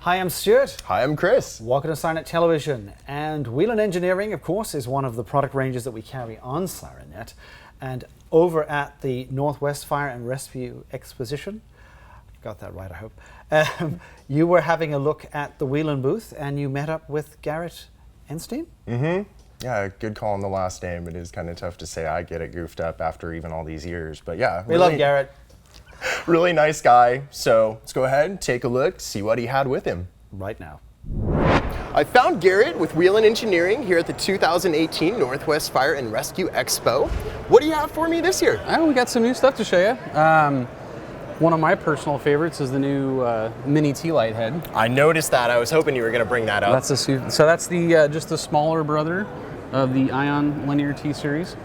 Hi, I'm Stuart. Hi, I'm Chris. Welcome to SIRENNET Television. And Whelen Engineering, of course, is one of the product ranges that we carry on SIRENNET. And over at the Northwest Fire and Rescue Exposition, got that right, I hope, you were having a look at the Whelen booth and you met up with Garrett Enstein? Mm-hmm. Yeah, good call on the last name. It is kind of tough to say. I get it goofed up after even all these years. But yeah. We love Garrett. Really nice guy. So let's go ahead and take a look, see what he had with him. Right now. I found Garrett with Whelen Engineering here at the 2018 Northwest Fire and Rescue Expo. What do you have for me this year? We got some new stuff to show you. One of my personal favorites is the new mini T-Light head. I noticed that. I was hoping you were going to bring that up. That's so that's the just the smaller brother of the Ion Linear T series.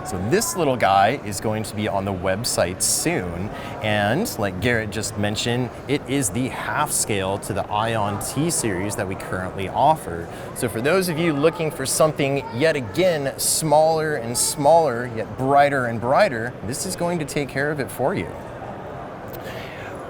So this little guy is going to be on the website soon, and like Garrett just mentioned, it is the half scale to the Ion T series that we currently offer. So for those of you looking for something yet again smaller and smaller, yet brighter and brighter, this is going to take care of it for you.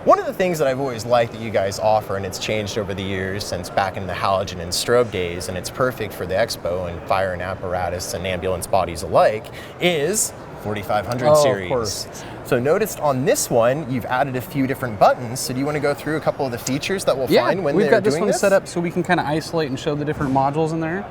One of the things that I've always liked that you guys offer, and it's changed over the years since back in the halogen and strobe days, and it's perfect for the Expo and fire and apparatus and ambulance bodies alike, is 4500 series. Of course. So noticed on this one, you've added a few different buttons. So do you want to go through a couple of the features that we'll find when they're doing this? We've got this one set up so we can kind of isolate and show the different modules in there.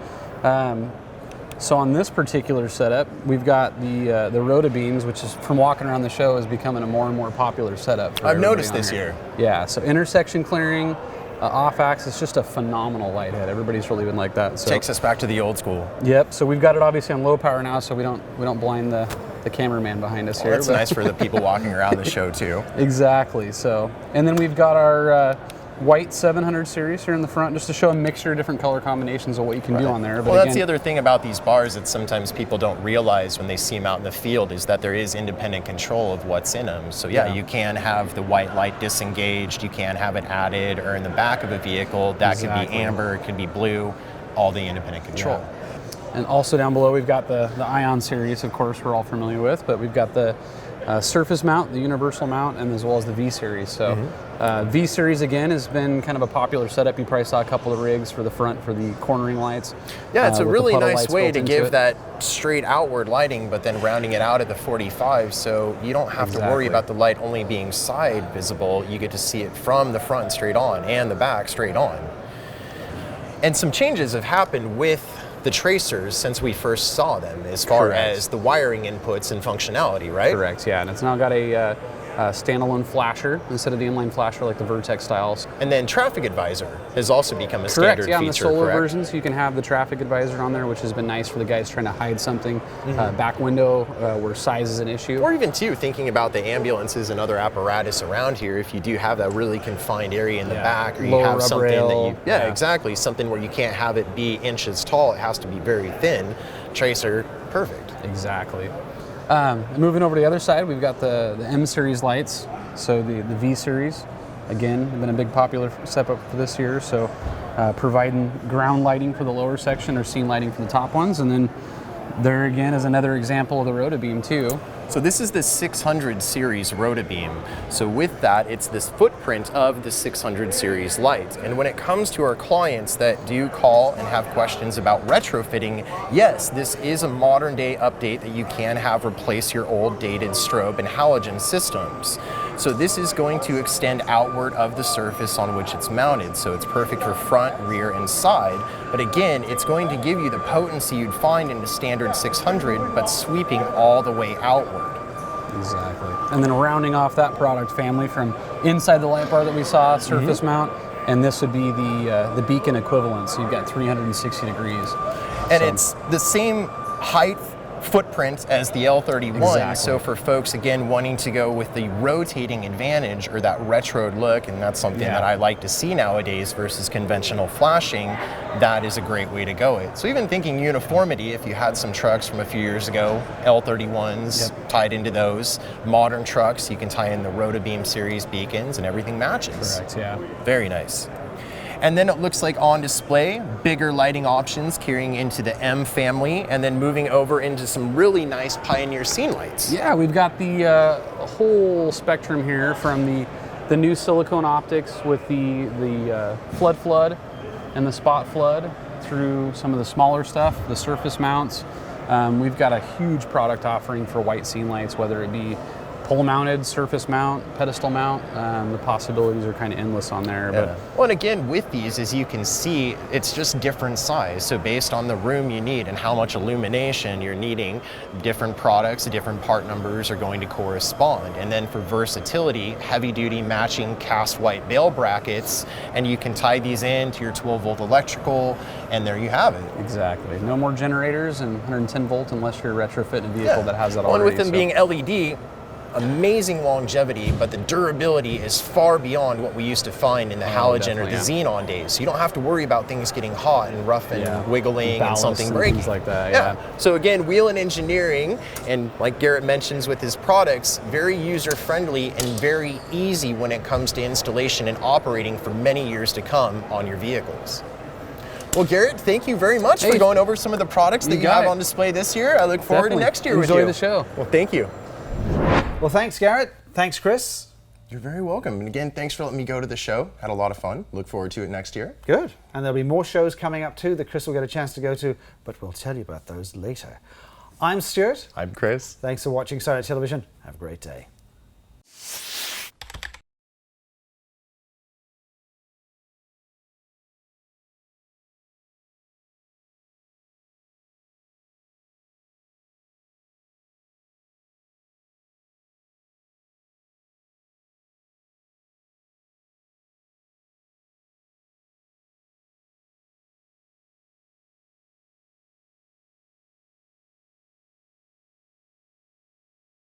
So on this particular setup, we've got the Rota Beams, which is from walking around the show is becoming a more and more popular setup. I've noticed this year. Yeah, so intersection clearing, off axis, just a phenomenal light head. Everybody's really been like that. So takes us back to the old school. Yep. So we've got it obviously on low power now, so we don't blind the cameraman behind us here. That's nice for the people walking around the show too. Exactly. So, and then we've got our white 700 series here in the front, just to show a mixture of different color combinations of what you can do on there. But well, that's the other thing about these bars that sometimes people don't realize when they see them out in the field is that there is independent control of what's in them. So yeah, you can have the white light disengaged, you can have it added, or in the back of a vehicle, that could be amber, it could be blue, all the independent control. Yeah. And also down below, we've got the Ion series, of course, we're all familiar with, but we've got the surface mount, the universal mount, and as well as the V series. So V series again has been kind of a popular setup. You probably saw a couple of rigs for the front for the cornering lights. Yeah, it's a really nice way to give that straight outward lighting, but then rounding it out at the 45, so you don't have to worry about the light only being side visible. You get to see it from the front straight on and the back straight on. And some changes have happened with the tracers since we first saw them as far as the wiring inputs and functionality, right? Correct, yeah, and it's now got a standalone flasher instead of the inline flasher like the Vertex styles. And then traffic advisor has also become a standard feature, on the solar versions you can have the traffic advisor on there, which has been nice for the guys trying to hide something, back window where size is an issue. Or even too, thinking about the ambulances and other apparatus around here, if you do have that really confined area in the back, or you have something that you, exactly, something where you can't have it be inches tall, it has to be very thin, tracer, perfect. Exactly. Moving over to the other side, we've got the M series lights. So the V series, again, have been a big popular setup for this year. So providing ground lighting for the lower section or scene lighting for the top ones. And then there again is another example of the Rota Beam too. So this is the 600 series Rota Beam. So with that, it's this footprint of the 600 series light. And when it comes to our clients that do call and have questions about retrofitting, yes, this is a modern day update that you can have replace your old dated strobe and halogen systems. So this is going to extend outward of the surface on which it's mounted. So it's perfect for front, rear, and side. But again, it's going to give you the potency you'd find in the standard 600, but sweeping all the way outward. Exactly. And then rounding off that product family from inside the light bar that we saw, surface mount, and this would be the beacon equivalent. So you've got 360 degrees. And it's the same height footprint as the L31, so for folks again wanting to go with the rotating advantage or that retroed look, and that's something that I like to see nowadays versus conventional flashing, that is a great way to go it. So even thinking uniformity, if you had some trucks from a few years ago, L31s tied into those, modern trucks, you can tie in the Rota Beam series beacons and everything matches. Correct, yeah. Very nice. And then it looks like on display, bigger lighting options carrying into the M family, and then moving over into some really nice Pioneer scene lights. Yeah, we've got the whole spectrum here from the the new silicone optics with the flood and the spot flood through some of the smaller stuff, the surface mounts. We've got a huge product offering for white scene lights, whether it be pole mounted, surface mount, pedestal mount. The possibilities are kind of endless on there. Yeah. But Well, and again, with these, as you can see, it's just different size. So based on the room you need and how much illumination you're needing, different products, different part numbers are going to correspond. And then for versatility, heavy duty matching cast white bail brackets, and you can tie these into your 12-volt electrical, and there you have it. exactly, no more generators and 110 volt unless you're retrofitting a vehicle that has that Well, and already. with them so- being LED, amazing longevity, but the durability is far beyond what we used to find in the halogen or the definitely, xenon days. So you don't have to worry about things getting hot and rough and Yeah. wiggling and Ballast something and breaking. things like that, yeah. So again, Whelen Engineering, and like Garrett mentions with his products, very user-friendly and very easy when it comes to installation and operating for many years to come on your vehicles. Well, Garrett, thank you very much for Hey, going over some of the products that you got have it. on display this year. I look forward Definitely. to next year with Enjoy you. the show. Well, thank you. Well, thanks, Garrett. Thanks, Chris. You're very welcome. And again, thanks for letting me go to the show. Had a lot of fun. Look forward to it next year. Good. And there'll be more shows coming up too that Chris will get a chance to go to, but we'll tell you about those later. I'm Stuart. I'm Chris. Thanks for watching SIRENNET Television. Have a great day.